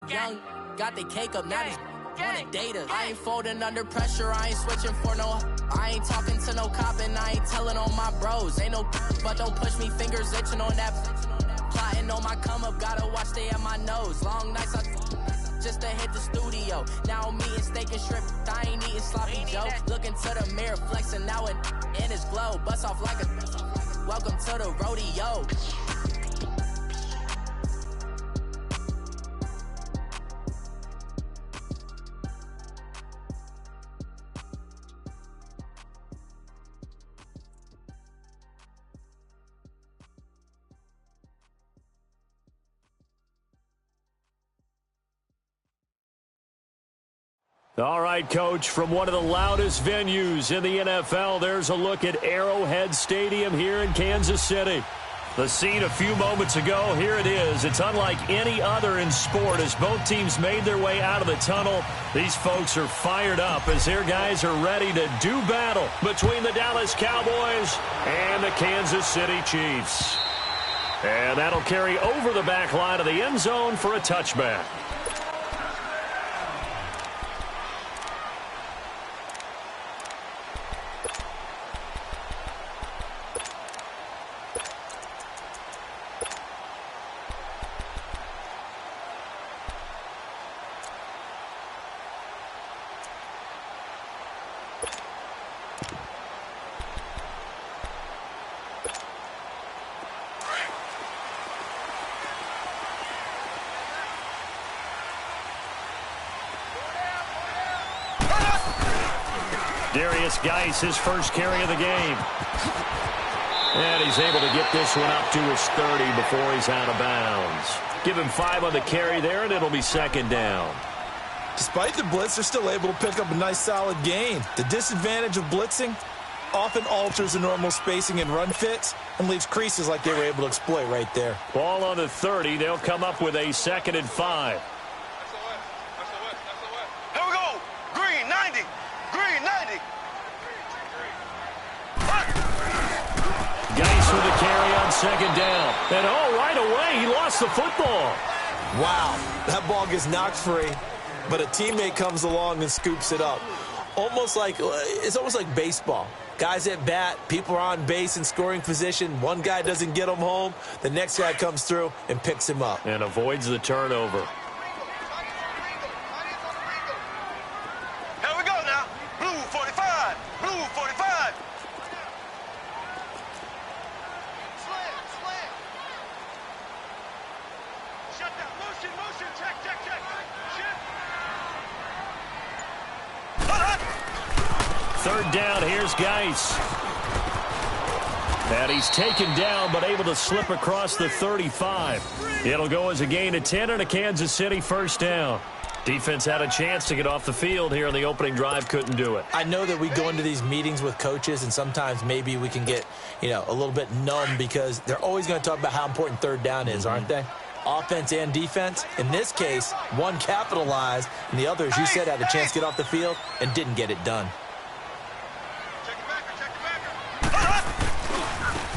Young, got the cake up, now these wanted data. I ain't folding under pressure, I ain't switching for no. I ain't talking to no cop and I ain't telling on my bros. Ain't no but don't push me, fingers itching on that. Plotting on my come up, gotta watch stay at my nose. Long nights I just to hit the studio. Now I'm eating steak and shrimp, I ain't eating sloppy Joe. Looking to the mirror, flexing now and in his glow. Bust off like a welcome to the rodeo. All right, Coach, from one of the loudest venues in the NFL, there's a look at Arrowhead Stadium here in Kansas City. The scene a few moments ago, here it is. It's unlike any other in sport as both teams made their way out of the tunnel. These folks are fired up as their guys are ready to do battle between the Dallas Cowboys and the Kansas City Chiefs. And that'll carry over the back line of the end zone for a touchback. Geis, his first carry of the game. And he's able to get this one up to his 30 before he's out of bounds. Give him 5 on the carry there, and it'll be second down. Despite the blitz, they're still able to pick up a nice, solid gain. The disadvantage of blitzing often alters the normal spacing and run fits and leaves creases like they were able to exploit right there. Ball on the 30. They'll come up with a 2nd and 5. Here we go. Green, 90. Green, 90. Geis with a carry on 2nd down. And right away, he lost the football. Wow, that ball gets knocked free, but a teammate comes along and scoops it up. It's almost like baseball. Guys at bat, people are on base in scoring position. One guy doesn't get him home. The next guy comes through and picks him up. And avoids the turnover. Here we go now. Blue 45. Blue 45. Shut down. Motion. Check. Third down, here's Geis. And he's taken down, but able to slip across the 35. It'll go as a gain of 10 and a Kansas City first down. Defense had a chance to get off the field here in the opening drive, couldn't do it. I know that we go into these meetings with coaches, and sometimes maybe we can get, a little bit numb because they're always going to talk about how important third down is, aren't they? Offense and defense. In this case, one capitalized, and the other, as you said, had a chance to get off the field and didn't get it done.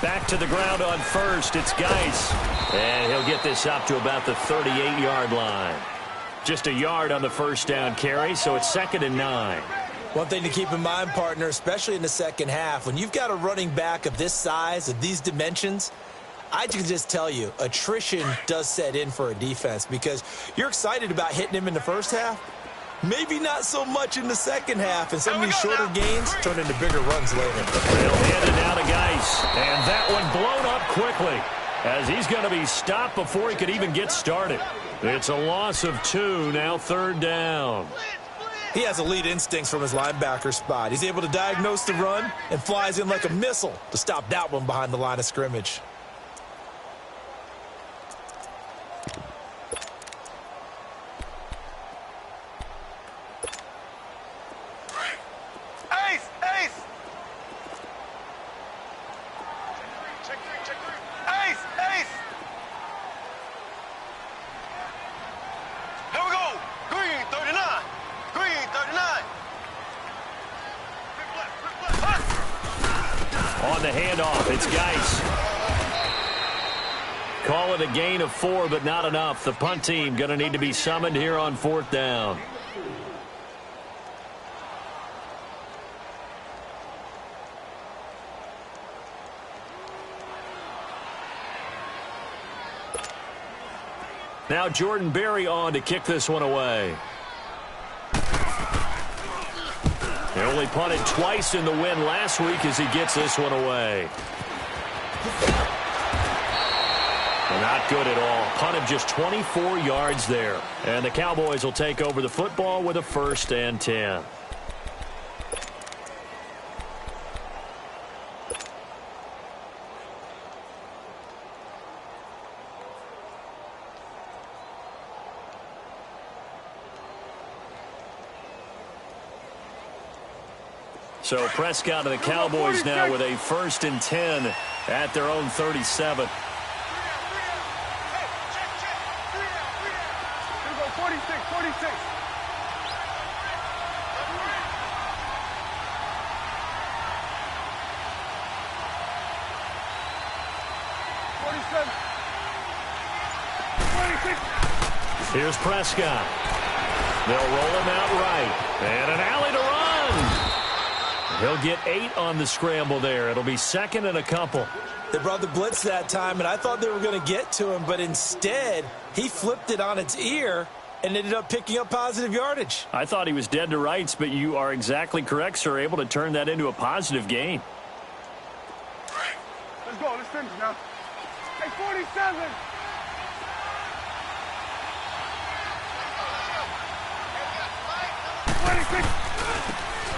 Back to the ground on first. It's Geis. And he'll get this up to about the 38-yard line. Just a yard on the first down carry, so it's 2nd and 9. One thing to keep in mind, partner, especially in the second half, when you've got a running back of this size, of these dimensions, I can just tell you, attrition does set in for a defense because you're excited about hitting him in the first half. Maybe not so much in the second half, and some of these shorter gains turn into bigger runs later. They'll hand it down to Geis, and that one blown up quickly as he's going to be stopped before he could even get started. It's a loss of 2, now 3rd down. He has elite instincts from his linebacker spot. He's able to diagnose the run and flies in like a missile to stop that one behind the line of scrimmage. Call it a gain of 4, but not enough. The punt team going to need to be summoned here on 4th down. Now Jordan Berry on to kick this one away. He only punted twice in the win last week as he gets this one away. Not good at all. Punt of just 24 yards there. And the Cowboys will take over the football with a 1st and 10. So Prescott and the Cowboys now with a 1st and 10 at their own 37. 46. Here's Prescott. They'll roll him out right. And an alley to run. He'll get 8 on the scramble there. It'll be 2nd and a couple. They brought the blitz that time, and I thought they were going to get to him, but instead he flipped it on its ear and ended up picking up positive yardage. I thought he was dead to rights, but you are exactly correct, sir. Able to turn that into a positive gain. Let's go. Let's finish now. Hey, 47.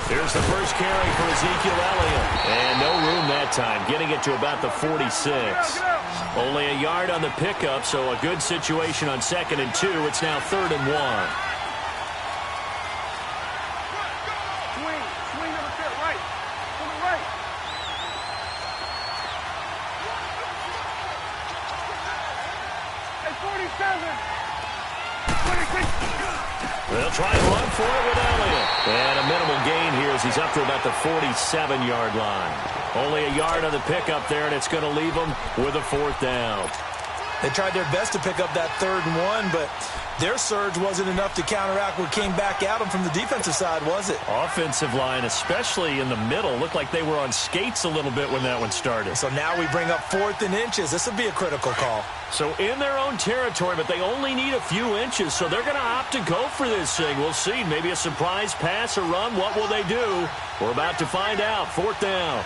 Here's the first carry for Ezekiel Elliott. And no room that time, getting it to about the 46. Only a yard on the pickup, so a good situation on 2nd and 2. It's now 3rd and 1. Swing over there, right. To the right. Hey, 47. 26. They'll try and run for it with Elliott. And a minimal gain here as he's up to about the 47-yard line. Only a yard on the pickup there, and it's going to leave them with a 4th down. They tried their best to pick up that 3rd and 1, but their surge wasn't enough to counteract what came back at them from the defensive side, was it? Offensive line, especially in the middle, looked like they were on skates a little bit when that one started. So now we bring up 4th and inches. This will be a critical call. So in their own territory, but they only need a few inches, so they're going to opt to go for this thing. We'll see. Maybe a surprise pass or run. What will they do? We're about to find out. 4th down.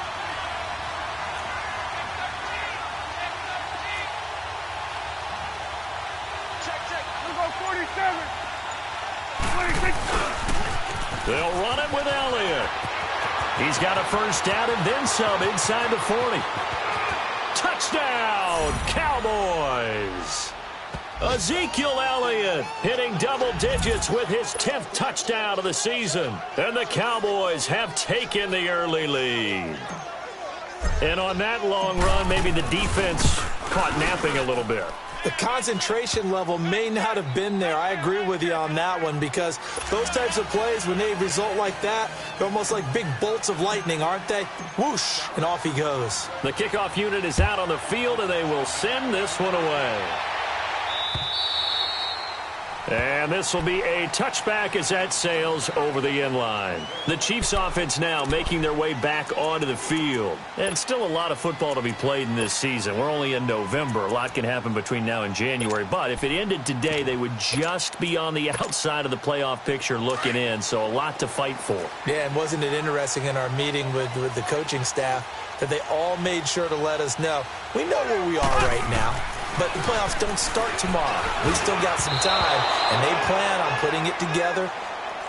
They'll run it with Elliott. He's got a 1st down and then some inside the 40. Touchdown, Cowboys. Ezekiel Elliott hitting double digits with his 10th touchdown of the season. And the Cowboys have taken the early lead. And on that long run, maybe the defense caught napping a little bit. The concentration level may not have been there. I agree with you on that one, because those types of plays, when they result like that, they're almost like big bolts of lightning, aren't they? Whoosh, and off he goes. The kickoff unit is out on the field, and they will send this one away. And this will be a touchback as that sails over the end line. The Chiefs offense now making their way back onto the field. And still a lot of football to be played in this season. We're only in November. A lot can happen between now and January. But if it ended today, they would just be on the outside of the playoff picture looking in. So a lot to fight for. Yeah, and wasn't it interesting in our meeting with the coaching staff that they all made sure to let us know, we know where we are right now, but the playoffs don't start tomorrow. We still got some time, and they plan on putting it together,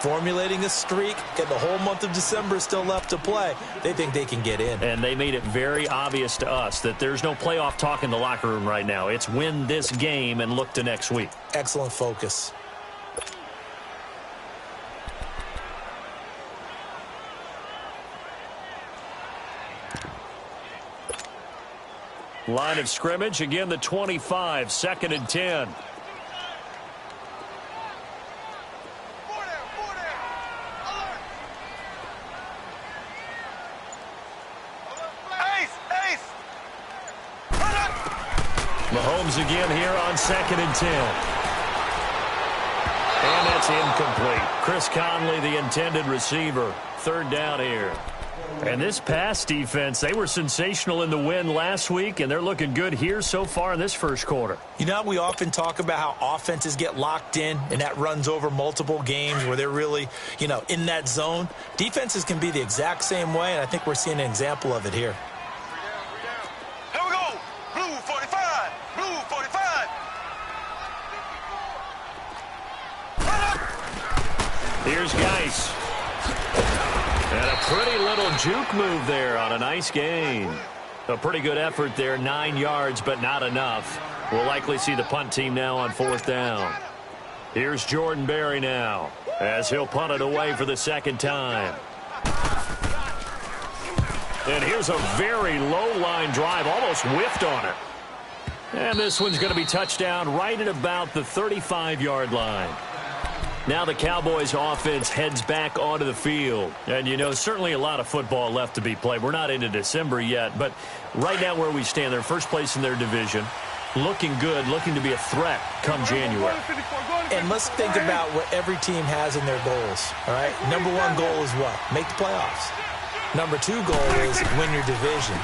formulating a streak, and the whole month of December still left to play. They think they can get in. And they made it very obvious to us that there's no playoff talk in the locker room right now. It's win this game and look to next week. Excellent focus. Line of scrimmage, again the 25, 2nd and 10. Mahomes again here on 2nd and 10. And that's incomplete. Chris Conley, the intended receiver. 3rd down here. And this pass defense, they were sensational in the win last week, and they're looking good here so far in this first quarter. You know, we often talk about how offenses get locked in, and that runs over multiple games where they're really, in that zone. Defenses can be the exact same way, and I think we're seeing an example of it here. Here we go. Blue 45. Blue 45. Here's Geis. And a pretty little juke move there on a nice gain. A pretty good effort there, 9 yards, but not enough. We'll likely see the punt team now on 4th down. Here's Jordan Berry now, as he'll punt it away for the 2nd time. And here's a very low-line drive, almost whiffed on it. And this one's going to be touchdown right at about the 35-yard line. Now the Cowboys offense heads back onto the field. And, certainly a lot of football left to be played. We're not into December yet, but right now where we stand, they're first place in their division. Looking good, looking to be a threat come January. And let's think about what every team has in their goals, all right? Number 1 goal is what? Make the playoffs. Number 2 goal is win your division.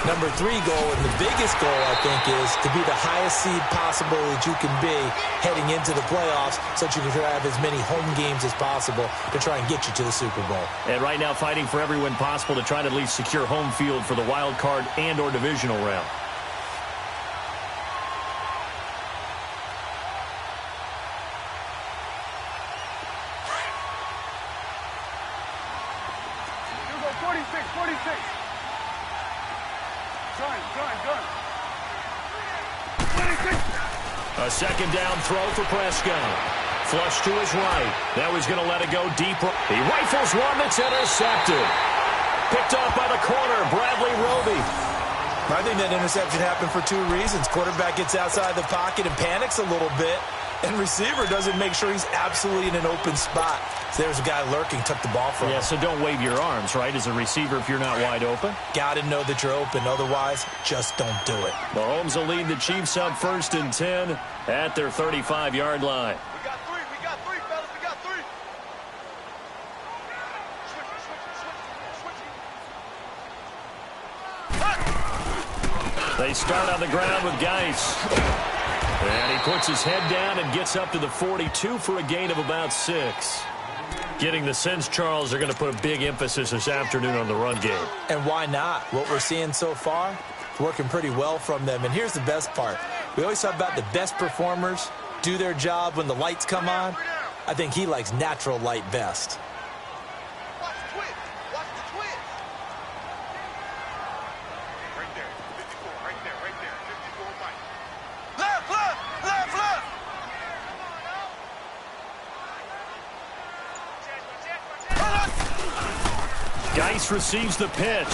Number 3 goal, and the biggest goal, I think, is to be the highest seed possible that you can be heading into the playoffs so that you can have as many home games as possible to try and get you to the Super Bowl. And right now fighting for every win possible to try to at least secure home field for the wild card and or divisional round. A 2nd down throw for Prescott. Flush to his right. Now he's going to let it go deeper. He rifles one that's intercepted. Picked off by the corner, Bradley Roby. I think that interception happened for 2 reasons. Quarterback gets outside the pocket and panics a little bit, and receiver doesn't make sure he's absolutely in an open spot. So there's a guy lurking, took the ball from him. Yeah, so don't wave your arms, right, as a receiver if you're not wide open. Got to know that you're open. Otherwise, just don't do it. Mahomes will lead the Chiefs up 1st and 10 at their 35-yard line. We got 3, fellas. We got 3. Switch. They start on the ground with Geis. And he puts his head down and gets up to the 42 for a gain of about 6. Getting the sense, Charles, they're going to put a big emphasis this afternoon on the run game. And why not? What we're seeing so far, it's working pretty well from them. And here's the best part. We always talk about the best performers do their job when the lights come on. I think he likes natural light best. Watch the twist. Watch the twist. Right there. 54. Right there. 54 right. Left. Geis receives the pitch.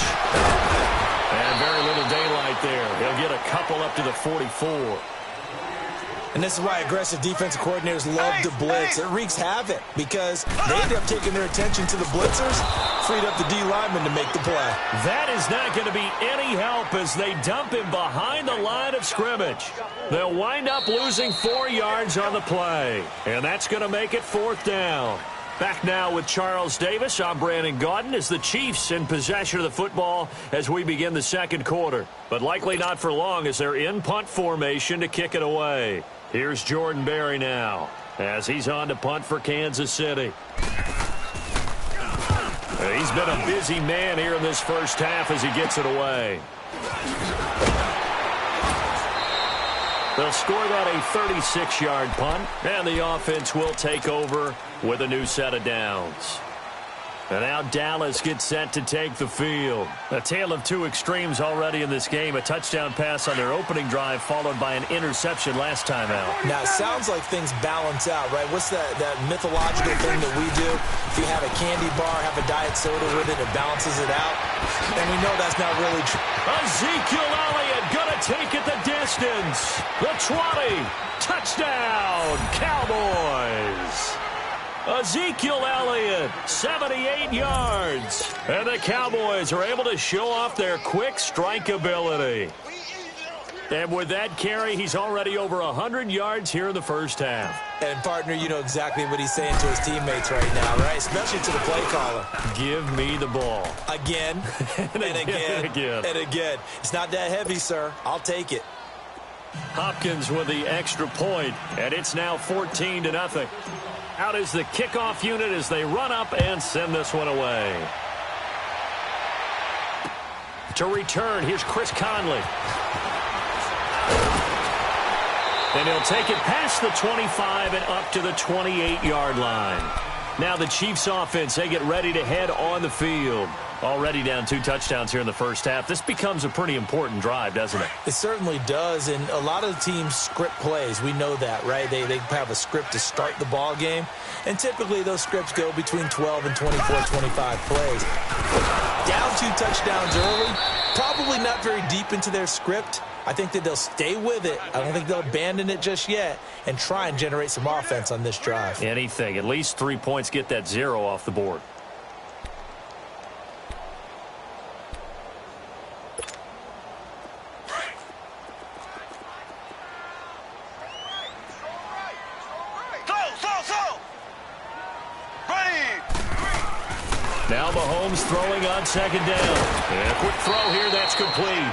And very little daylight there. He'll get a couple up to the 44. And this is why aggressive defensive coordinators love to blitz. It wreaks havoc because they end up taking their attention to the blitzers, freed up the D lineman to make the play. That is not going to be any help as they dump him behind the line of scrimmage. They'll wind up losing 4 yards on the play. And that's going to make it 4th down. Back now with Charles Davis. I'm Brandon Gaudin as the Chiefs in possession of the football as we begin the 2nd quarter. But likely not for long as they're in punt formation to kick it away. Here's Jordan Berry now as he's on to punt for Kansas City. He's been a busy man here in this first half as he gets it away. They'll score that a 36-yard punt, and the offense will take over with a new set of downs. And now Dallas gets set to take the field. A tale of 2 extremes already in this game. A touchdown pass on their opening drive followed by an interception last time out. Now, it sounds like things balance out, right? What's that mythological thing that we do? If you have a candy bar, have a diet soda with it, it balances it out. And we know that's not really true. Ezekiel Elliott gonna take it the distance. The 20. Touchdown, Cowboys. Ezekiel Elliott, 78 yards. And the Cowboys are able to show off their quick strike ability. And with that carry, he's already over 100 yards here in the first half. And, partner, you know exactly what he's saying to his teammates right now, right? Especially to the play caller. Give me the ball. Again, and again, and again. It's not that heavy, sir. I'll take it. Hopkins with the extra point, and it's now 14-0. Out is the kickoff unit as they run up and send this one away. To return, here's Chris Conley. And he'll take it past the 25 and up to the 28-yard line. Now the Chiefs offense, they get ready to head on the field. Already down 2 touchdowns here in the first half. This becomes a pretty important drive, doesn't it? It certainly does, and a lot of the teams script plays. We know that, right? They have a script to start the ball game, and typically those scripts go between 12 and 24, 25 plays. Down 2 touchdowns early, probably not very deep into their script. I think that they'll stay with it. I don't think they'll abandon it just yet and try and generate some offense on this drive. Anything. At least 3 points, get that 0 off the board. Now Mahomes throwing on second down. And a quick throw here, that's complete.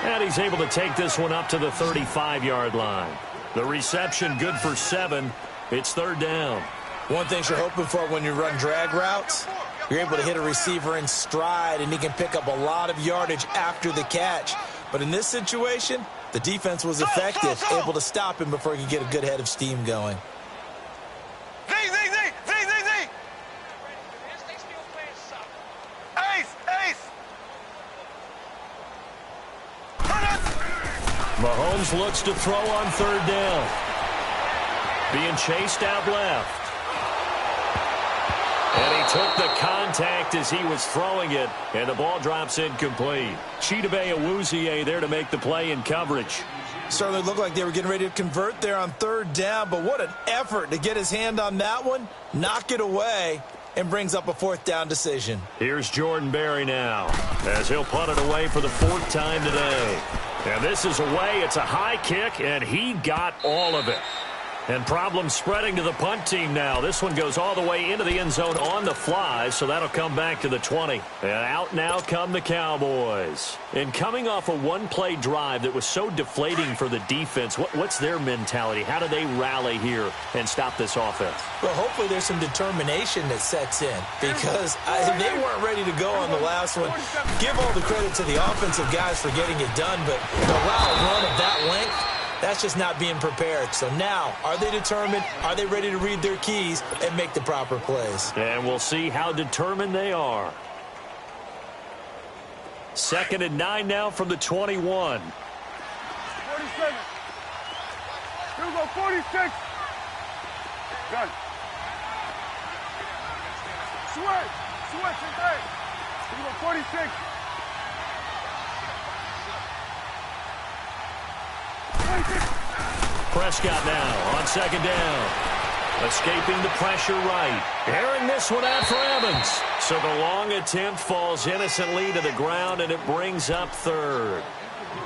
And he's able to take this one up to the 35-yard line. The reception good for 7. It's third down. One thing you're hoping for when you run drag routes, you're able to hit a receiver in stride, and he can pick up a lot of yardage after the catch. But in this situation, the defense was effective, able to stop him before he could get a good head of steam going. Mahomes looks to throw on third down. Being chased out left. And he took the contact as he was throwing it, and the ball drops incomplete. Chidobe Awuzie there to make the play in coverage. Certainly looked like they were getting ready to convert there on third down, but what an effort to get his hand on that one, knock it away, and brings up a 4th down decision. Here's Jordan Berry now, as he'll punt it away for the 4th time today. And this is away. It's a high kick, and he got all of it. And problems spreading to the punt team now. This one goes all the way into the end zone on the fly, so that'll come back to the 20. And out now come the Cowboys. And coming off a one-play drive that was so deflating for the defense, what's their mentality? How do they rally here and stop this offense? Well, hopefully there's some determination that sets in, because they weren't ready to go on the last one. Give all the credit to the offensive guys for getting it done, but to allow a run of that length, that's just not being prepared. So now, are they determined? Are they ready to read their keys and make the proper plays? And we'll see how determined they are. 2nd and 9 now from the 21. 47. Here we go, 46. Done. Switch, okay. Here we go, 46. Prescott now on second down. Escaping the pressure right. Airing this one out for Evans. So the long attempt falls innocently to the ground, and it brings up third.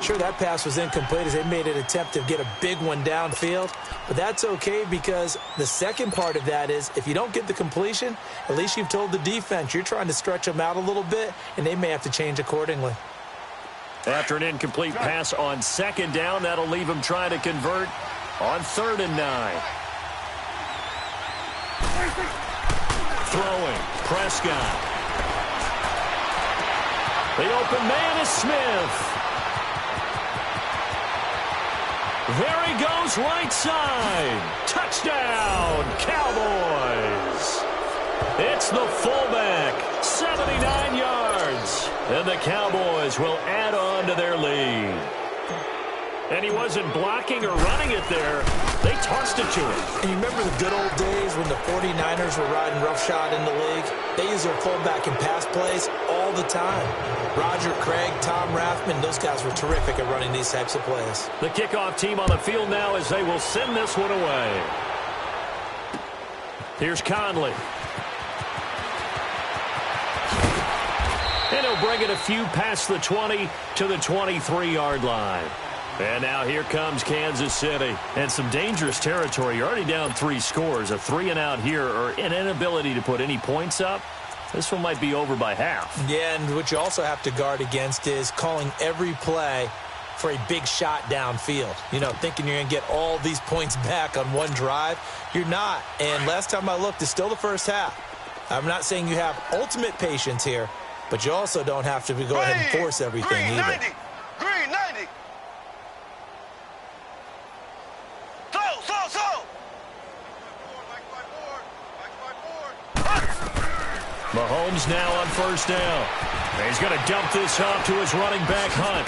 Sure, that pass was incomplete as they made an attempt to get a big one downfield. But that's okay, because the second part of that is if you don't get the completion, at least you've told the defense you're trying to stretch them out a little bit, and they may have to change accordingly. After an incomplete pass on second down, that'll leave him trying to convert on 3rd and 9. Throwing, Prescott. The open man is Smith. There he goes, right side. Touchdown, Cowboys. It's the fullback, 79 yards. And the Cowboys will add on to their lead. And he wasn't blocking or running it there. They tossed it to him. And you remember the good old days when the 49ers were riding roughshod in the league? They use their fullback in pass plays all the time. Roger Craig, Tom Rathman, those guys were terrific at running these types of plays. The kickoff team on the field now as they will send this one away. Here's Conley. And he'll bring it a few past the 20 to the 23-yard line. And now here comes Kansas City. And some dangerous territory. You're already down 3 scores. A 3-and-out here, or an inability to put any points up. This one might be over by half. Yeah, and what you also have to guard against is calling every play for a big shot downfield. You know, thinking you're going to get all these points back on one drive. You're not. And last time I looked, it's still the first half. I'm not saying you have ultimate patience here, but you also don't have to go ahead and force everything either. 90. Green 90. So. Mahomes now on first down. He's going to dump this off to his running back, Hunt.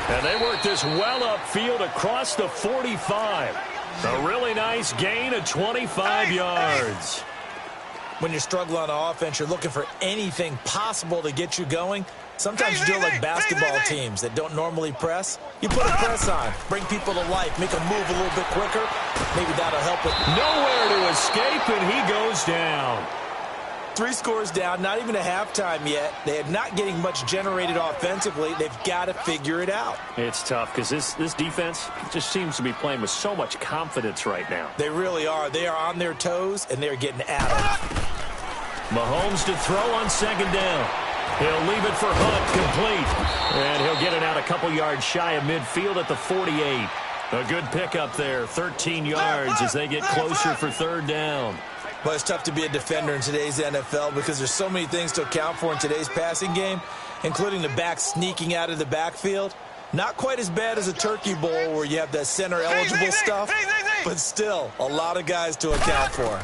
And they work this well upfield across the 45. A really nice gain of 25 yards. When you're struggling on offense, you're looking for anything possible to get you going. Sometimes you do it like basketball teams that don't normally press. You put a press on, bring people to life, make them move a little bit quicker. Maybe that'll help it. Nowhere to escape, and he goes down. 3 scores down, not even a halftime yet. They are not getting much generated offensively. They've got to figure it out. It's tough because this defense just seems to be playing with so much confidence right now. They really are. They are on their toes, and they're getting at it. Mahomes to throw on second down. He'll leave it for Hunt, complete. And he'll get it out a couple yards shy of midfield at the 48. A good pickup there, 13 yards as they get closer for third down. But it's tough to be a defender in today's NFL because there's so many things to account for in today's passing game, including the back sneaking out of the backfield. Not quite as bad as a turkey bowl where you have that center-eligible stuff, but still a lot of guys to account for.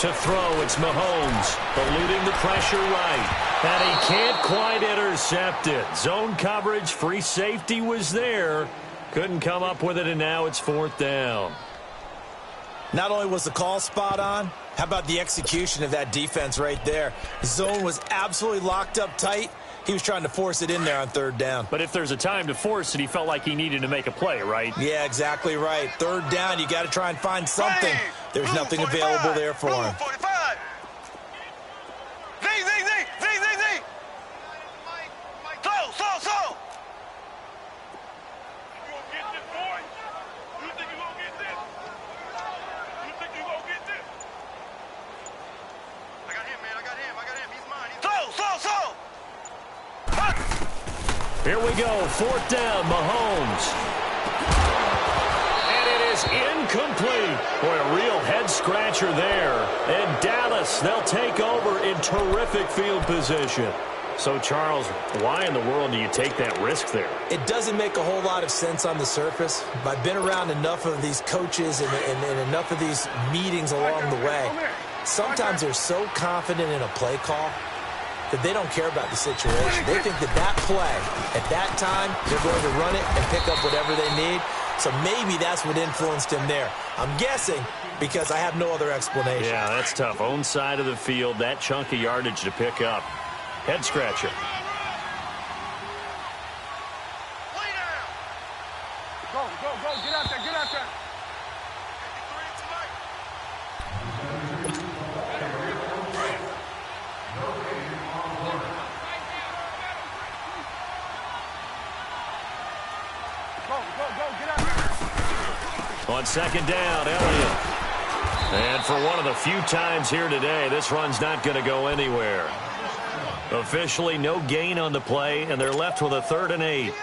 To throw, it's Mahomes, eluding the pressure right. And he can't quite intercept it. Zone coverage, free safety was there. Couldn't come up with it, and now it's fourth down. Not only was the call spot on, how about the execution of that defense right there? The zone was absolutely locked up tight. He was trying to force it in there on third down. But if there's a time to force it, he felt like he needed to make a play, right? Yeah, exactly right. Third down, you got to try and find something. There's nothing available there for him. Here we go, fourth down, Mahomes. And it is incomplete. Boy, a real head-scratcher there. And Dallas, they'll take over in terrific field position. So, Charles, why in the world do you take that risk there? It doesn't make a whole lot of sense on the surface. I've been around enough of these coaches and enough of these meetings along the way. Sometimes they're so confident in a play call that they don't care about the situation. They think that play, at that time, they're going to run it and pick up whatever they need. So maybe that's what influenced him there. I'm guessing because I have no other explanation. Yeah, that's tough. Own side of the field, that chunk of yardage to pick up. Head scratcher. Go, get out there, On second down, Elliott. And for one of the few times here today, this run's not going to go anywhere. Officially no gain on the play, and they're left with a 3rd and 8.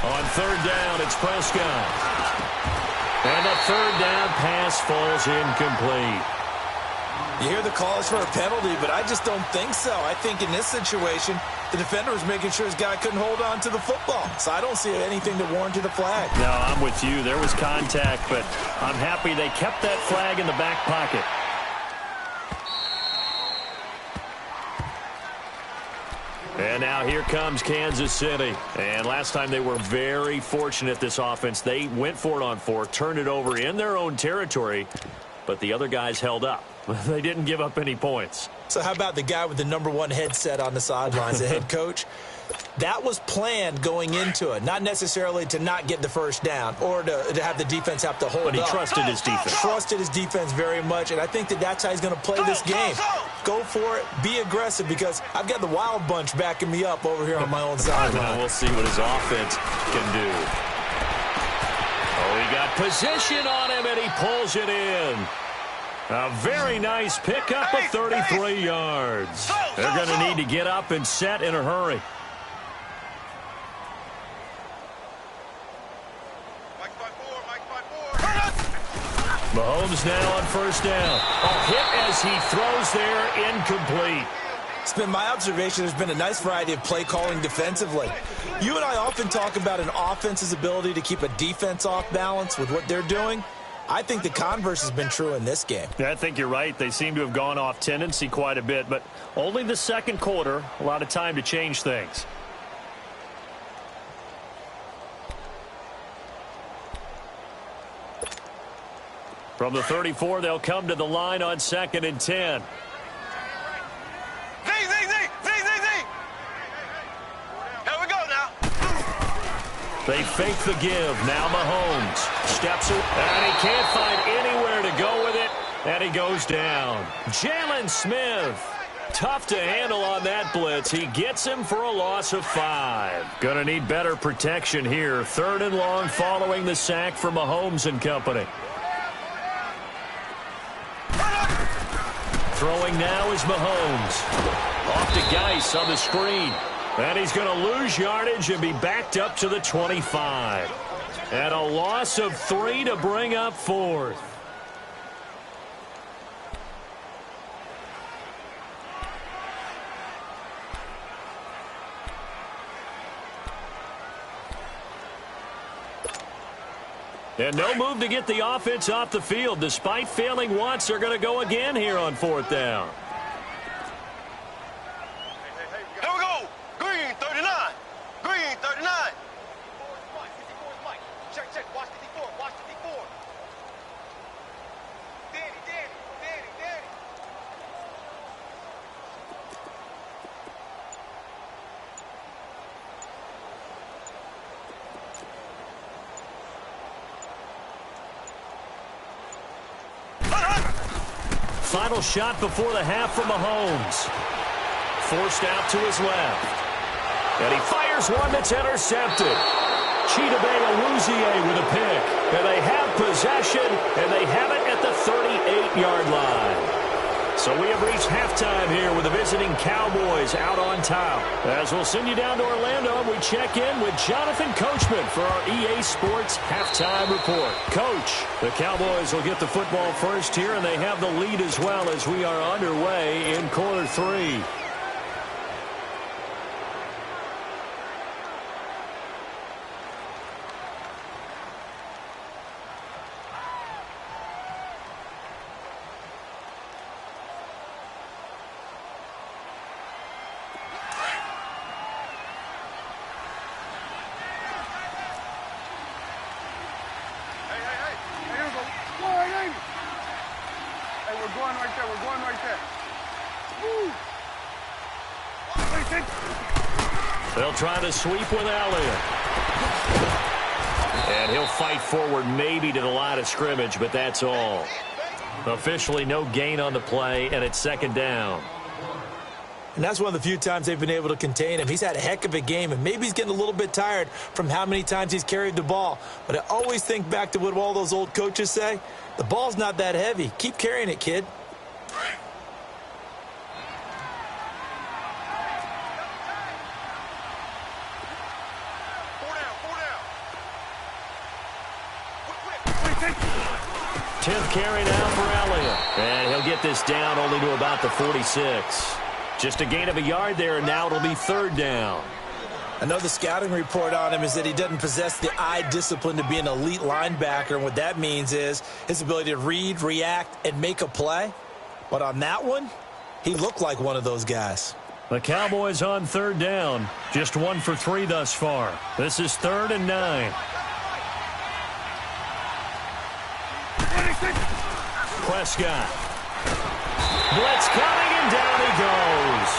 On 3rd down, it's Prescott. And the 3rd down pass falls incomplete. You hear the calls for a penalty, but I just don't think so. I think in this situation, the defender was making sure his guy couldn't hold on to the football. So I don't see anything that warranted a flag. No, I'm with you. There was contact, but I'm happy they kept that flag in the back pocket. And now here comes Kansas City. And last time they were very fortunate, this offense. They went for it on 4th, turned it over in their own territory, but the other guys held up. They didn't give up any points. So how about the guy with the #1 headset on the sidelines, the head coach? That was planned going into it, not necessarily to not get the first down or to have the defense have to hold up. But he trusted his defense. Trusted his defense very much, and I think that's how he's going to play this game. Go for it. Be aggressive, because I've got the wild bunch backing me up over here on my own sideline. We'll see what his offense can do. Oh, he got position on him, and he pulls it in. A very nice pickup of 33 yards. They're going to need to get up and set in a hurry. Mahomes now on first down. A hit as he throws there, incomplete. It's been my observation there's been a nice variety of play calling defensively. You and I often talk about an offense's ability to keep a defense off balance with what they're doing. I think the converse has been true in this game. Yeah, I think you're right. They seem to have gone off tendency quite a bit, but only the second quarter, a lot of time to change things. From the 34, they'll come to the line on 2nd and 10. They fake the give. Now Mahomes steps it, and he can't find anywhere to go with it, and he goes down. Jalen Smith, tough to handle on that blitz. He gets him for a loss of 5. Gonna need better protection here. 3rd and long following the sack for Mahomes and company. Throwing now is Mahomes. Off to Geis on the screen. And he's going to lose yardage and be backed up to the 25. And a loss of 3 to bring up 4th. And no move to get the offense off the field. Despite failing once, they're going to go again here on 4th down. Final shot before the half from Mahomes. Forced out to his left. And he fires one that's intercepted. Chidobe Awuzie with a pick. And they have possession, and they have it at the 38-yard line. So we have reached halftime here with the visiting Cowboys out on top. As we'll send you down to Orlando, we check in with Jonathan Coachman for our EA Sports Halftime Report. Coach, the Cowboys will get the football first here, and they have the lead as well as we are underway in quarter 3. They'll try to sweep with Elliott. And he'll fight forward maybe to the line of scrimmage, but that's all. Officially no gain on the play, and it's 2nd down. And that's one of the few times they've been able to contain him. He's had a heck of a game, and maybe he's getting a little bit tired from how many times he's carried the ball. But I always think back to what all those old coaches say. The ball's not that heavy. Keep carrying it, kid. Tenth carry now for Elliott. And he'll get this down only to about the 46. Just a gain of a yard there, and now it'll be 3rd down. I know the scouting report on him is that he doesn't possess the eye discipline to be an elite linebacker, and what that means is his ability to read, react, and make a play. But on that one, he looked like one of those guys. The Cowboys on 3rd down. Just 1 for 3 thus far. This is 3rd and 9. Prescott Blitz coming, and down he goes.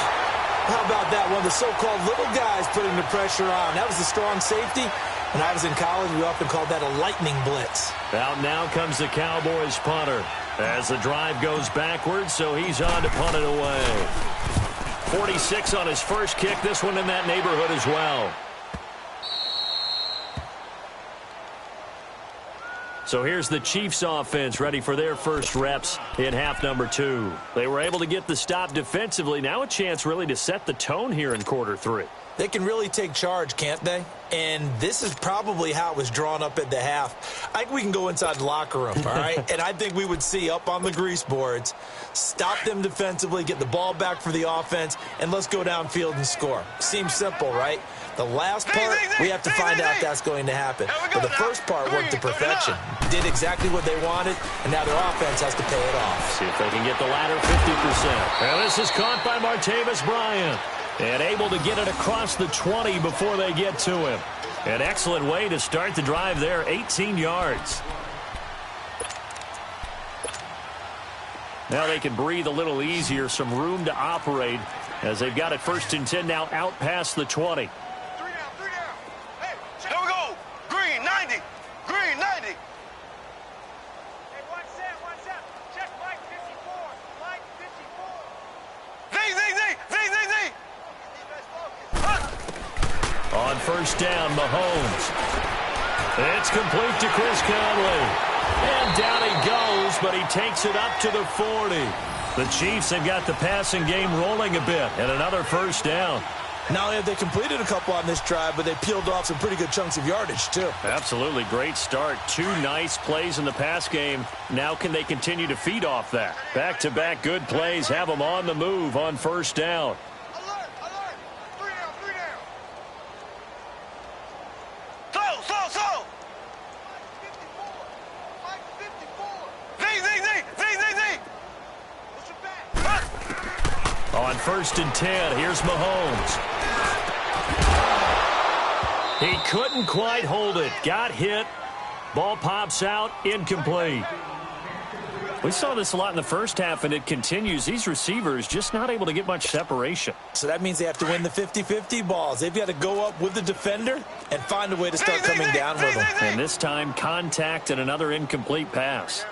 How about that? One of the so-called little guys putting the pressure on. That was the strong safety. When I was in college, we often called that a lightning blitz. Out now comes the Cowboys punter as the drive goes backwards, so he's on to punt it away. 46 on his first kick. This one in that neighborhood as well. So here's the Chiefs offense ready for their first reps in half number 2. They were able to get the stop defensively. Now a chance really to set the tone here in quarter 3. They can really take charge, can't they? And this is probably how it was drawn up at the half. I think we can go inside the locker room, all right? And I think we would see up on the grease boards, stop them defensively, get the ball back for the offense, and let's go downfield and score. Seems simple, right? The last part, we have to find out that's going to happen. But the first part worked to perfection. Did exactly what they wanted, and now their offense has to pay it off. See if they can get the latter 50%. Now this is caught by Martavis Bryant. And able to get it across the 20 before they get to him. An excellent way to start the drive there, 18 yards. Now they can breathe a little easier, some room to operate as they've got it 1st and 10 now out past the 20. 3 down, 3 down. Hey, here we go. Green, 90. Green, 90. Hey, one set. Check Mike 54. Mike 54. Z. On 1st down, Mahomes. It's complete to Chris Conley. And down he goes, but he takes it up to the 40. The Chiefs have got the passing game rolling a bit, and another 1st down. Not only have they completed a couple on this drive, but they peeled off some pretty good chunks of yardage, too. Absolutely great start. 2 nice plays in the pass game. Now can they continue to feed off that? Back-to-back good plays have them on the move on 1st down. Alert. 3 down. Slow. Mike 54. Z. What's your back? On 1st and 10, here's Mahomes. He couldn't quite hold it. Got hit. Ball pops out. Incomplete. We saw this a lot in the first half, and it continues. These receivers just not able to get much separation. So that means they have to win the 50-50 balls. They've got to go up with the defender and find a way to start coming down with them. And this time, contact and another incomplete pass.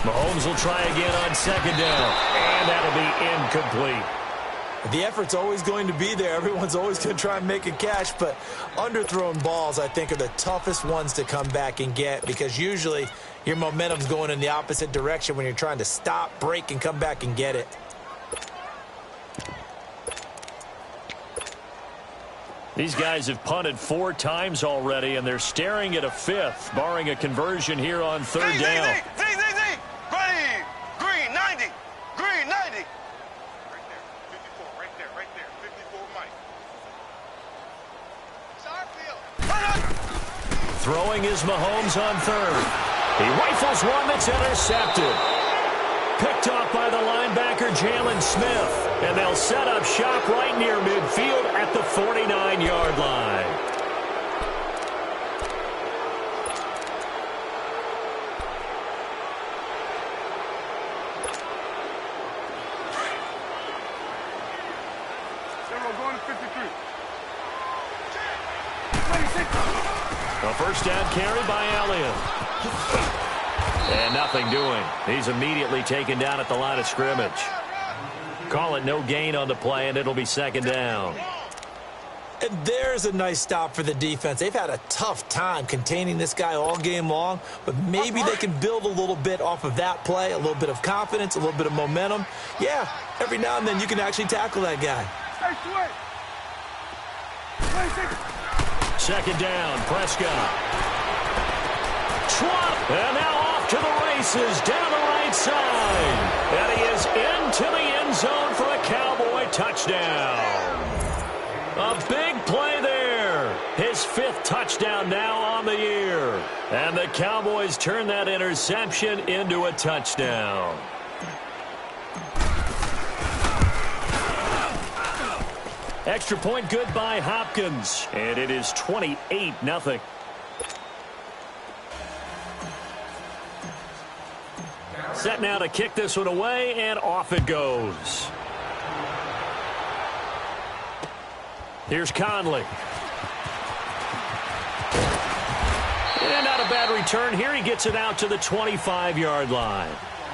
Mahomes will try again on 2nd down, and that'll be incomplete. The effort's always going to be there. Everyone's always going to try and make a catch, but underthrown balls, I think, are the toughest ones to come back and get because usually your momentum's going in the opposite direction when you're trying to stop, break, and come back and get it. These guys have punted 4 times already, and they're staring at a 5th, barring a conversion here on 3rd down. Z. Ready. Green, 90. Green, 90. Right there. 54, Mike. Throwing is Mahomes on 3rd. He rifles one that's intercepted. Picked off by the linebacker, Jalen Smith. And they'll set up shop right near midfield at the 49-yard line. Going to 53. A 1st down carry by Allen. And nothing doing. He's immediately taken down at the line of scrimmage. Call it no gain on the play, and it'll be 2nd down. And there's a nice stop for the defense. They've had a tough time containing this guy all game long, but maybe they can build a little bit off of that play, a little bit of confidence, a little bit of momentum. Yeah, every now and then you can actually tackle that guy. 2nd down, Prescott. And now off to the races down the right side. And he is into the end zone for a Cowboy touchdown. A big play there. His 5th touchdown now on the year. And the Cowboys turn that interception into a touchdown. Extra point good by Hopkins. And it is 28-0. Set now to kick this one away, and off it goes. Here's Conley. And not a bad return here. He gets it out to the 25-yard line.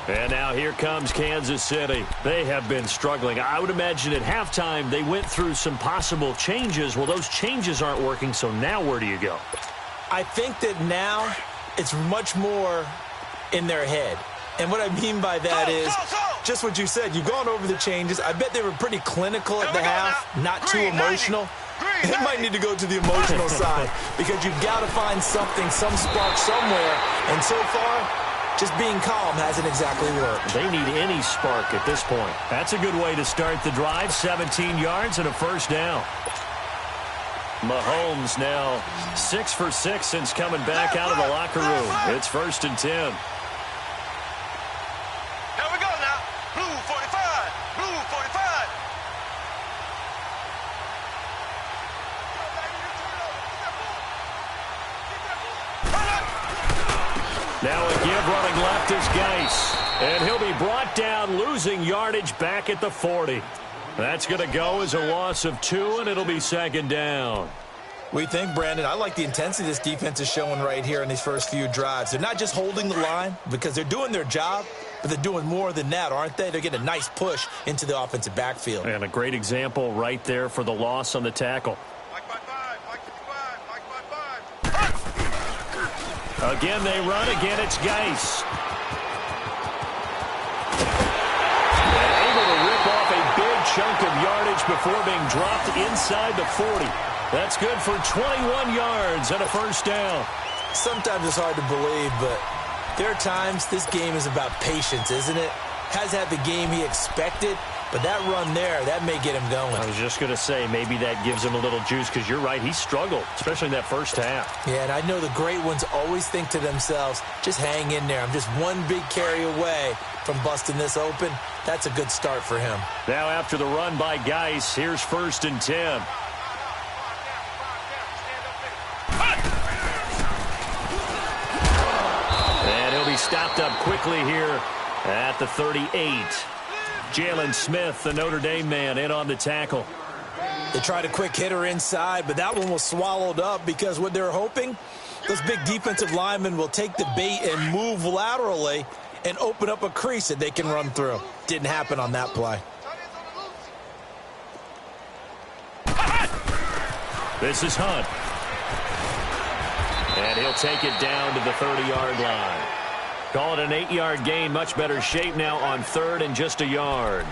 And now here comes Kansas City. They have been struggling. I would imagine at halftime they went through some possible changes. Well, those changes aren't working, so now where do you go? I think that now it's much more in their head. And what I mean by that is just what you said. You've gone over the changes. I bet they were pretty clinical at the half, not too emotional. They might need to go to the emotional side because you've got to find something, some spark somewhere. And so far, just being calm hasn't exactly worked. They need any spark at this point. That's a good way to start the drive. 17 yards and a first down. Mahomes now 6 for 6 since coming back out of the locker room. It's 1st and 10. Here we go now. Blue 45. Blue 45. Now a give running left is Geis. And he'll be brought down, losing yardage back at the 40. That's going to go as a loss of 2, and it'll be 2nd down. We think, Brandon, I like the intensity this defense is showing right here in these first few drives. They're not just holding the line because they're doing their job, but they're doing more than that, aren't they? They're getting a nice push into the offensive backfield. And a great example right there for the loss on the tackle. Mike by 5. Mike 55. Mike by 5. Again, they run. Again, it's Geis. Chunk of yardage before being dropped inside the 40. That's good for 21 yards and a first down. Sometimes it's hard to believe, but there are times this game is about patience, isn't it? Has had the game he expected, but that run there, that may get him going. I was just going to say, maybe that gives him a little juice because you're right, he struggled, especially in that first half. Yeah, and I know the great ones always think to themselves, just hang in there. I'm just one big carry away from busting this open. That's a good start for him. Now after the run by Geis, here's 1st and 10. And he'll be stopped up quickly here at the 38. Jalen Smith, the Notre Dame man, in on the tackle. They tried a quick hitter inside, but that one was swallowed up because what they're hoping, those big defensive linemen will take the bait and move laterally and open up a crease that they can run through. Didn't happen on that play. This is Hunt. And he'll take it down to the 30-yard line. Call it an 8-yard gain. Much better shape now on 3rd and just a yard.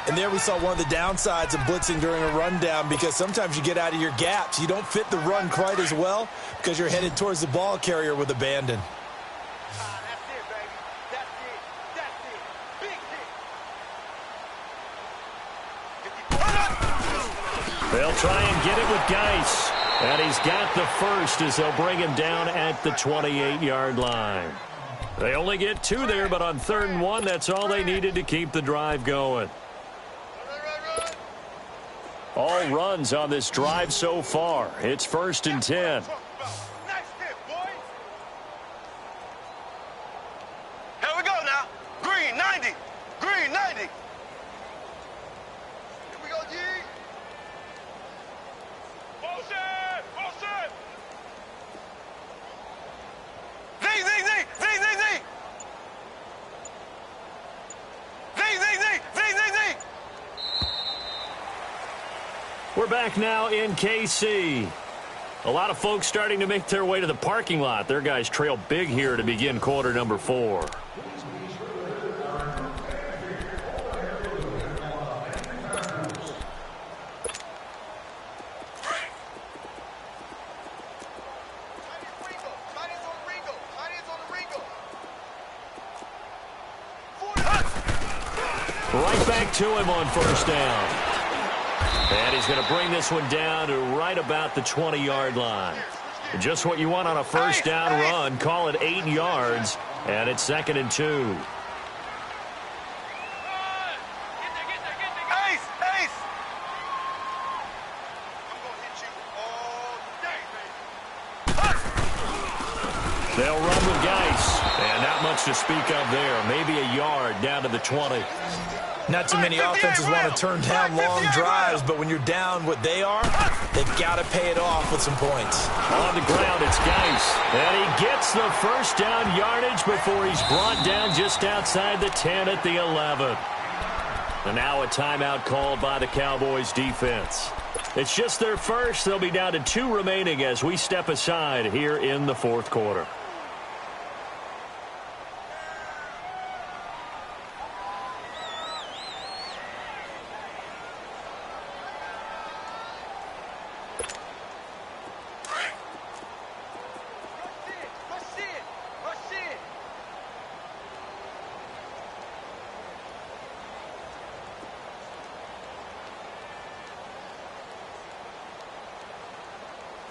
And there we saw one of the downsides of blitzing during a rundown because sometimes you get out of your gaps. You don't fit the run quite as well because you're headed towards the ball carrier with abandon. They'll try and get it with Geis. And he's got the first as they'll bring him down at the 28-yard line. They only get 2 there, but on 3rd and 1, that's all they needed to keep the drive going. All runs on this drive so far. It's 1st and 10. Here we go now. Green 90. Green 90. Here we go, G. Motion. Motion. Z. We're back now in KC. A lot of folks starting to make their way to the parking lot. Their guys trail big here to begin quarter number 4. Right back to him on 1st down. And he's going to bring this one down to right about the 20-yard line. Just what you want on a 1st down run. Call it 8 yards, and it's 2nd and 2. They'll run with Geis, and not much yards to speak of there. Maybe a yard down to the 20. Not too many offenses want to turn down long drives, but when you're down what they are, they've got to pay it off with some points. On the ground, it's Geis. And he gets the first down yardage before he's brought down just outside the 10 at the 11. And now a timeout called by the Cowboys defense. It's just their first. They'll be down to 2 remaining as we step aside here in the fourth quarter.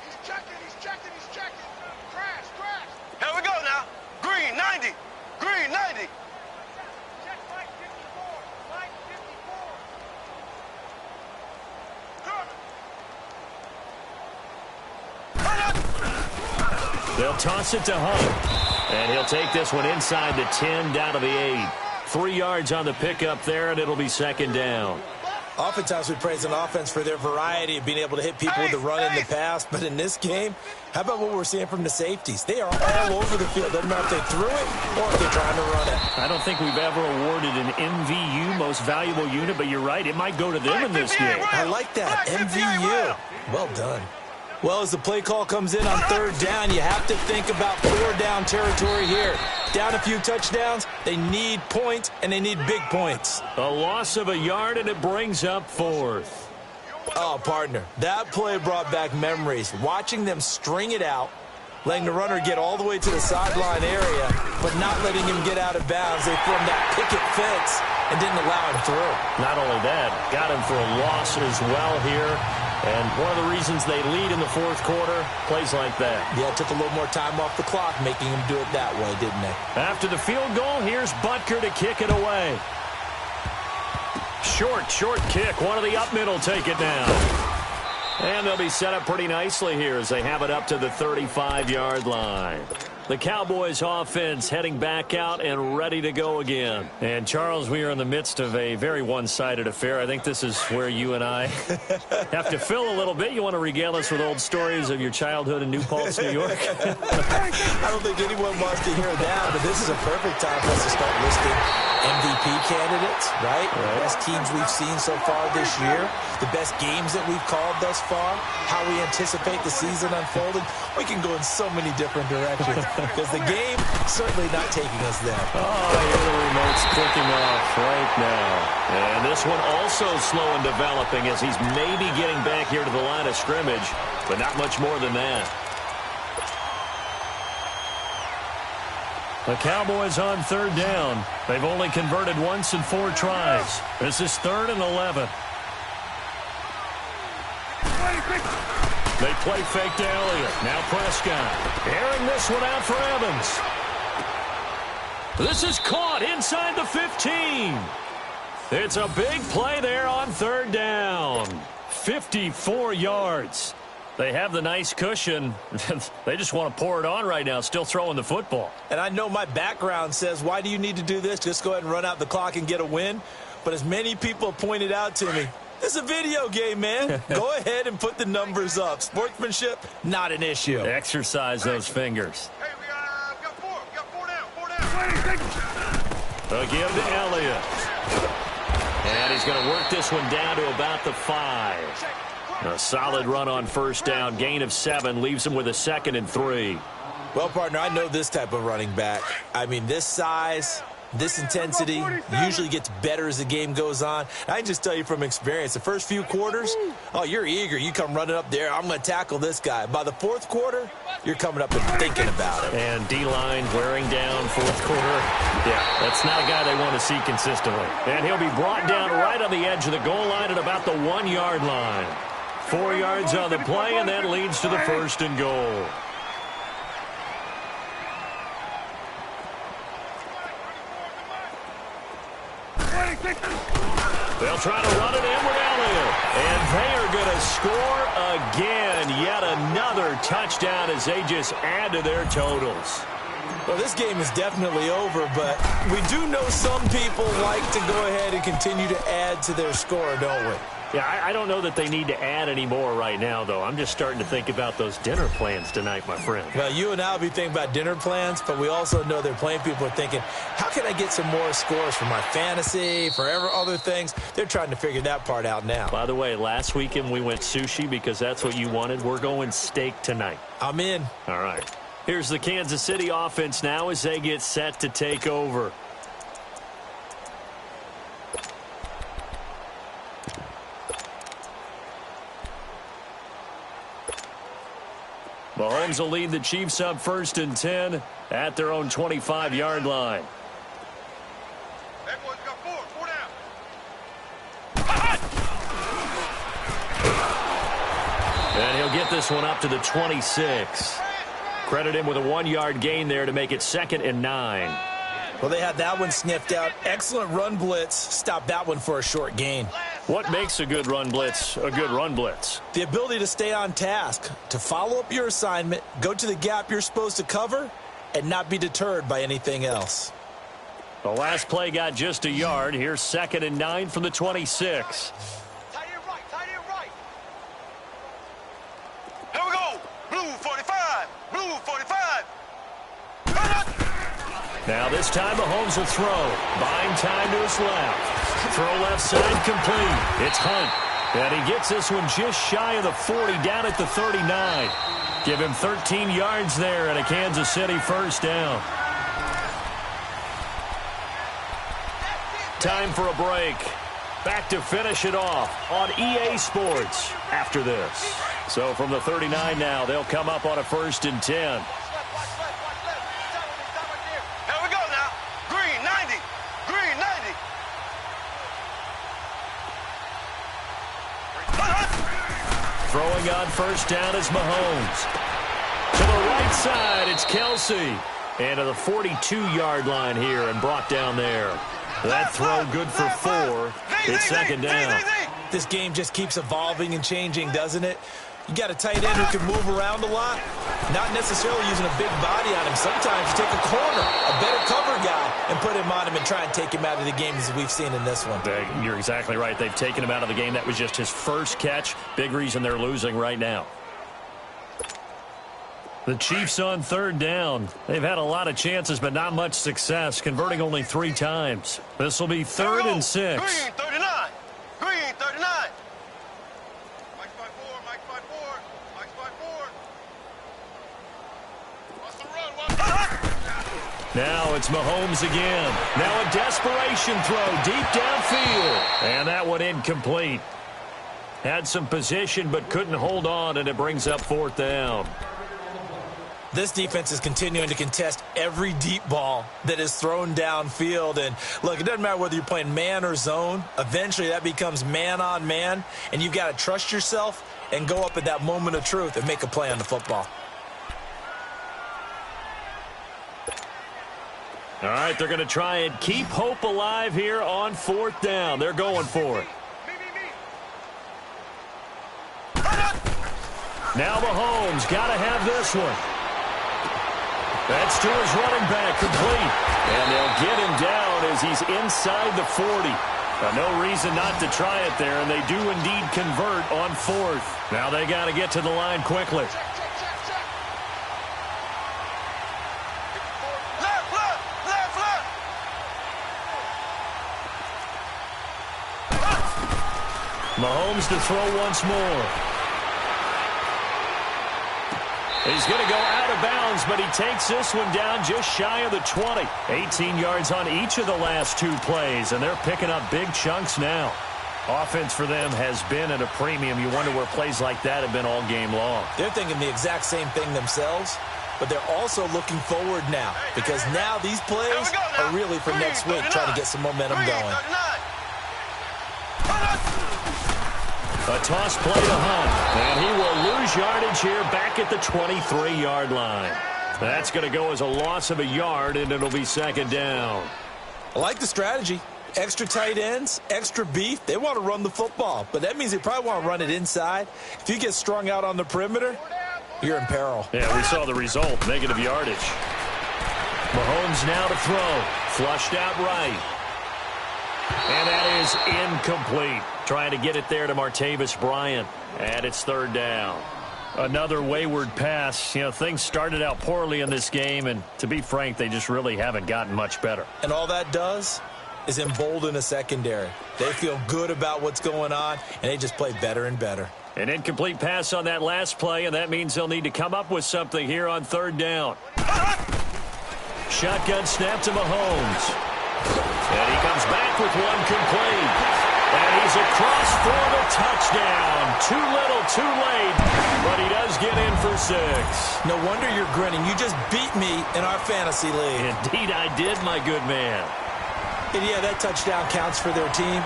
He's checking. Crash. Here we go now. Green, 90. Green, 90. Check Mike 54. Mike 54. They'll toss it to Hunt. And he'll take this one inside the 10 down to the 8. 3 yards on the pickup there, and it'll be second down. Oftentimes we praise an offense for their variety of being able to hit people with the run in the pass. But in this game, how about what we're seeing from the safeties? They are all over the field. Doesn't matter if they threw it or if they're trying to run it. I don't think we've ever awarded an MVU, most valuable unit, but you're right. It might go to them in this game. I like that. MVU. Well done. Well, as the play call comes in on third down, you have to think about 4-down territory here. Down a few touchdowns, they need points, and they need big points. A loss of a yard, and it brings up fourth. Oh, partner, that play brought back memories. Watching them string it out, letting the runner get all the way to the sideline area, but not letting him get out of bounds. They formed that picket fence and didn't allow him through. Not only that, got him for a loss as well here. And one of the reasons they lead in the fourth quarter, plays like that. Yeah, it took a little more time off the clock, making him do it that way, didn't they? After the field goal, here's Butker to kick it away. Short kick. One of the up middle take it down. And they'll be set up pretty nicely here as they have it up to the 35-yard line. The Cowboys offense heading back out and ready to go again. And, Charles, we are in the midst of a very one-sided affair. I think this is where you and I have to fill a little bit. You want to regale us with old stories of your childhood in New Paltz, New York? I don't think anyone wants to hear that, but this is a perfect time for us to start listing MVP candidates, right? The best teams we've seen so far this year, the best games that we've called thus far, how we anticipate the season unfolding. We can go in so many different directions. Because the game certainly not taking us there. Oh, I hear the remote's clicking off right now. And this one also slow in developing as he's maybe getting back here to the line of scrimmage, but not much more than that. The Cowboys on third down. They've only converted once in 4 tries. This is 3rd and 11. They play fake to Elliott. Now Prescott. Airing this one out for Evans. This is caught inside the 15. It's a big play there on third down. 54 yards. They have the nice cushion. They just want to pour it on right now, still throwing the football. And I know my background says, why do you need to do this? Just go ahead and run out the clock and get a win. But as many people pointed out to me, this is a video game, man. Go ahead and put the numbers up. Sportsmanship, not an issue. Exercise those fingers. Hey, we got 4. We got 4 down. A give to Elliott. And he's going to work this one down to about the 5. A solid run on first down. Gain of 7 leaves him with a 2nd and 3. Well, partner, I know this type of running back. I mean, this size, this intensity usually gets better as the game goes on. I can just tell you from experience, the first few quarters, oh, you're eager. You come running up there, I'm going to tackle this guy. By the fourth quarter, you're coming up and thinking about it. And D-line wearing down fourth quarter. Yeah, that's not a guy they want to see consistently. And he'll be brought down right on the edge of the goal line at about the 1-yard line. 4 yards on the play, and that leads to the 1st and goal. They'll try to run it in with Elliott. And they are going to score again. Yet another touchdown as they just add to their totals. Well, this game is definitely over, but we do know some people like to go ahead and continue to add to their score, don't we? Yeah, I don't know that they need to add any more right now, though. I'm just starting to think about those dinner plans tonight, my friend. Well, you and I will be thinking about dinner plans, but we also know they're playing people are thinking, how can I get some more scores for my fantasy, for other things? They're trying to figure that part out now. By the way, last weekend we went sushi because that's what you wanted. We're going steak tonight. I'm in. All right. Here's the Kansas City offense now as they get set to take over. Mahomes will lead the Chiefs up 1st and 10 at their own 25-yard line. That boy's got four down. And he'll get this one up to the 26. Credit him with a 1-yard gain there to make it 2nd and 9. Well, they had that one sniffed out. Excellent run blitz. Stop that one for a short gain. What makes a good run blitz a good run blitz? The ability to stay on task, to follow up your assignment, go to the gap you're supposed to cover, and not be deterred by anything else. The last play got just a yard. Here's 2nd and 9 from the 26. Tight end right, tight end right. Here we go. Blue 45, blue 45. Now this time Mahomes will throw. Buying time to his left. Throw left side complete. It's Hunt. And he gets this one just shy of the 40 down at the 39. Give him 13 yards there and a Kansas City 1st down. Time for a break. Back to finish it off on EA Sports after this. So from the 39 now, they'll come up on a 1st and 10. Throwing on 1st down is Mahomes. To the right side, it's Kelsey. And to the 42-yard line here and brought down there. That throw good for 4. It's 2nd down. This game just keeps evolving and changing, doesn't it? You got a tight end who can move around a lot, not necessarily using a big body on him. Sometimes you take a corner, a better cover guy, and put him on him and try and take him out of the game as we've seen in this one. You're exactly right. They've taken him out of the game. That was just his first catch. Big reason they're losing right now. The Chiefs on 3rd down. They've had a lot of chances, but not much success, converting only 3 times. This will be 3rd and 6. Green 39. Green 39. Mike's by 4. Mike's by 4. Mike's by 4. Wants to run. Now it's Mahomes again. Now a desperation throw deep downfield. And that one incomplete. Had some position but couldn't hold on, and it brings up 4th down. This defense is continuing to contest every deep ball that is thrown downfield. And, look, it doesn't matter whether you're playing man or zone. Eventually that becomes man on man, and you've got to trust yourself and go up at that moment of truth and make a play on the football. All right, they're going to try and keep hope alive here on 4th down. They're going for it. Now Mahomes got to have this one. That's to his running back, complete. And they'll get him down as he's inside the 40. Now, no reason not to try it there, and they do indeed convert on 4th. Now they got to get to the line quickly. Mahomes to throw once more. He's going to go out of bounds, but he takes this one down just shy of the 20. 18 yards on each of the last 2 plays, and they're picking up big chunks now. Offense for them has been at a premium. You wonder where plays like that have been all game long. They're thinking the exact same thing themselves, but they're also looking forward now because now these plays are really for next week, trying to get some momentum going. A toss play to Hunt, and he will lose yardage here back at the 23-yard line. That's going to go as a loss of a yard, and it'll be 2nd down. I like the strategy. Extra tight ends, extra beef. They want to run the football, but that means they probably want to run it inside. If you get strung out on the perimeter, you're in peril. Yeah, we saw the result, negative yardage. Mahomes now to throw. Flushed out right. And that is incomplete. Trying to get it there to Martavis Bryant. And it's third down. Another wayward pass. You know, things started out poorly in this game, and to be frank, they just really haven't gotten much better. And all that does is embolden a secondary. They feel good about what's going on, and they just play better and better. An incomplete pass on that last play, and that means they'll need to come up with something here on third down. Shotgun snap to Mahomes. And he comes back with one complete. And he's across for the touchdown. Too little, too late. But he does get in for 6. No wonder you're grinning. You just beat me in our fantasy league. Indeed I did, my good man. And yeah, that touchdown counts for their team.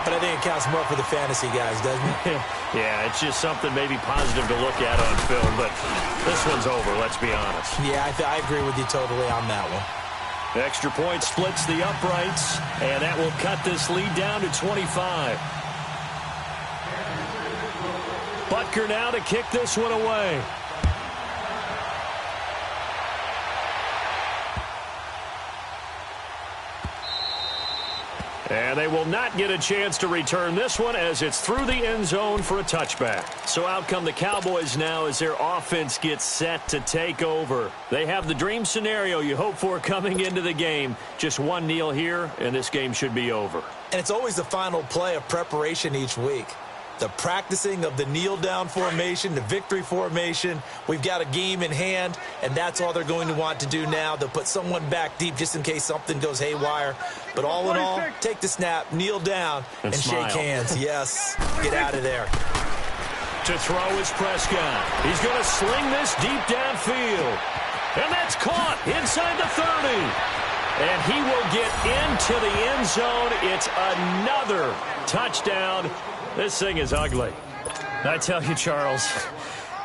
But I think it counts more for the fantasy guys, doesn't it? Yeah, it's just something maybe positive to look at on film. But this one's over, let's be honest. Yeah, I agree with you totally on that one. Extra point splits the uprights, and that will cut this lead down to 25. Butker now to kick this one away. And they will not get a chance to return this one as it's through the end zone for a touchback. So out come the Cowboys now as their offense gets set to take over. They have the dream scenario you hope for coming into the game. Just one kneel here, and this game should be over. And it's always the final play of preparation each week. The practicing of the kneel-down formation, the victory formation. We've got a game in hand, and that's all they're going to want to do now. They'll put someone back deep just in case something goes haywire. But all in all, take the snap, kneel down, and shake hands. Yes, get out of there. To throw is Prescott. He's going to sling this deep downfield. And that's caught inside the 30. And he will get into the end zone. It's another touchdown. This thing is ugly. I tell you, Charles,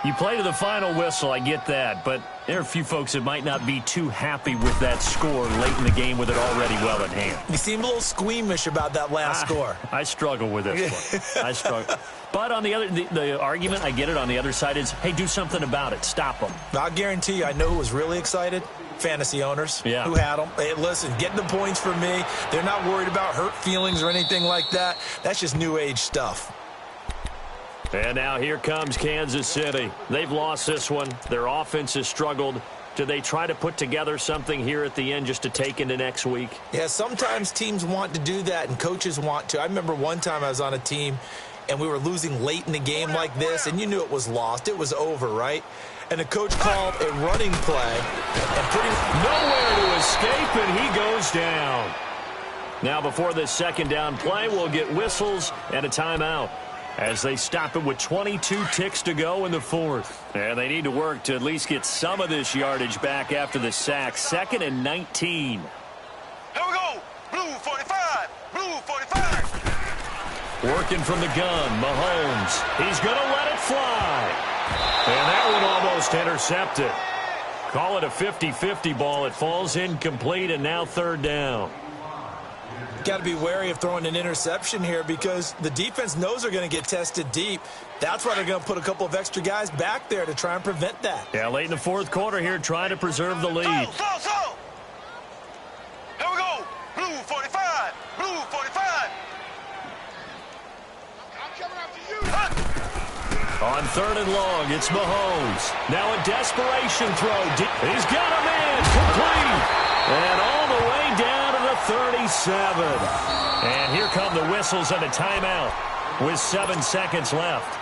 you play to the final whistle, I get that, but there are a few folks that might not be too happy with that score late in the game with it already well in hand. You seem a little squeamish about that last score. I struggle with this one. I struggle. But on the argument, I get it, on the other side is, hey, do something about it. Stop them. I'll guarantee you, I know who was really excited. Fantasy owners who had them. Hey, listen, getting the points for me. They're not worried about hurt feelings or anything like that. That's just new age stuff. And now here comes Kansas City. They've lost this one. Their offense has struggled. Do they try to put together something here at the end just to take into next week? Yeah, sometimes teams want to do that and coaches want to. I remember one time I was on a team and we were losing late in the game like this, and you knew it was lost. It was over, right? And the coach called a running play and nowhere to escape, and he goes down. Now before this second down play, we'll get whistles and a timeout as they stop it with 22 ticks to go in the fourth. And they need to work to at least get some of this yardage back after the sack. 2nd and 19. Here we go. Blue 45. Blue 45. Working from the gun, Mahomes. He's going to let it fly. And that one almost intercepted. Call it a 50-50 ball. It falls incomplete, and now third down. Got to be wary of throwing an interception here because the defense knows they're going to get tested deep. That's why they're going to put a couple of extra guys back there to try and prevent that. Yeah, late in the fourth quarter here, trying to preserve the lead. So. Here we go. Blue 45. Blue 45. I'm coming after you. On 3rd and long, it's Mahomes. Now a desperation throw. He's got a man complete. And all the way down to the 37. And here come the whistles and a timeout with 7 seconds left.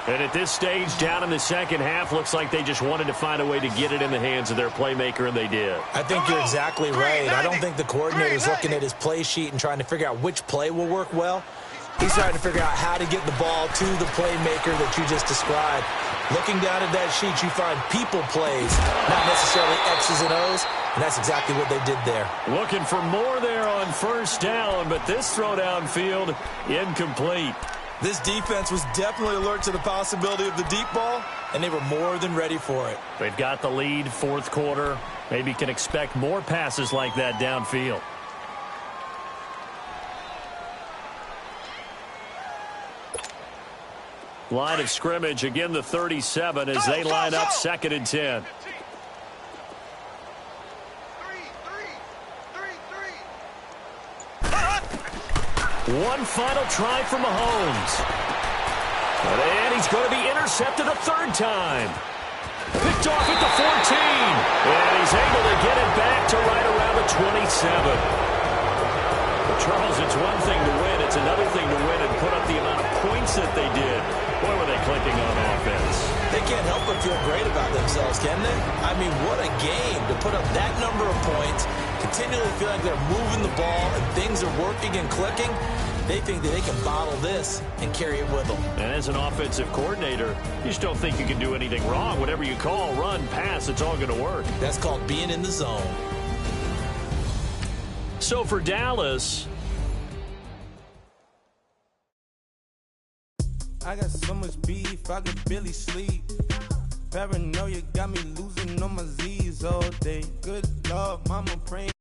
And at this stage, down in the second half, looks like they just wanted to find a way to get it in the hands of their playmaker, and they did. I think you're exactly right. I don't think the coordinator's looking at his play sheet and trying to figure out which play will work well. He's trying to figure out how to get the ball to the playmaker that you just described. Looking down at that sheet, you find people plays, not necessarily X's and O's, and that's exactly what they did there. Looking for more there on first down, but this throw downfield, incomplete. This defense was definitely alert to the possibility of the deep ball, and they were more than ready for it. They've got the lead, fourth quarter. Maybe can expect more passes like that downfield. Line of scrimmage, again the 37 as they line up 2nd and 10. 3 One final try for Mahomes. And he's going to be intercepted a third time. Picked off at the 14. And he's able to get it back to right around the 27. Charles, it's one thing to win. It's another thing to win and put up the amount of points that they did. Boy, were they clicking on offense. They can't help but feel great about themselves, can they? I mean, what a game to put up that number of points, continually feel like they're moving the ball and things are working and clicking. They think that they can bottle this and carry it with them. And as an offensive coordinator, you just don't think you can do anything wrong. Whatever you call, run, pass, it's all going to work. That's called being in the zone. So for Dallas, I got so much beef, I could barely sleep. Paranoia got me losing on my Z's all day. Good Lord, mama praying.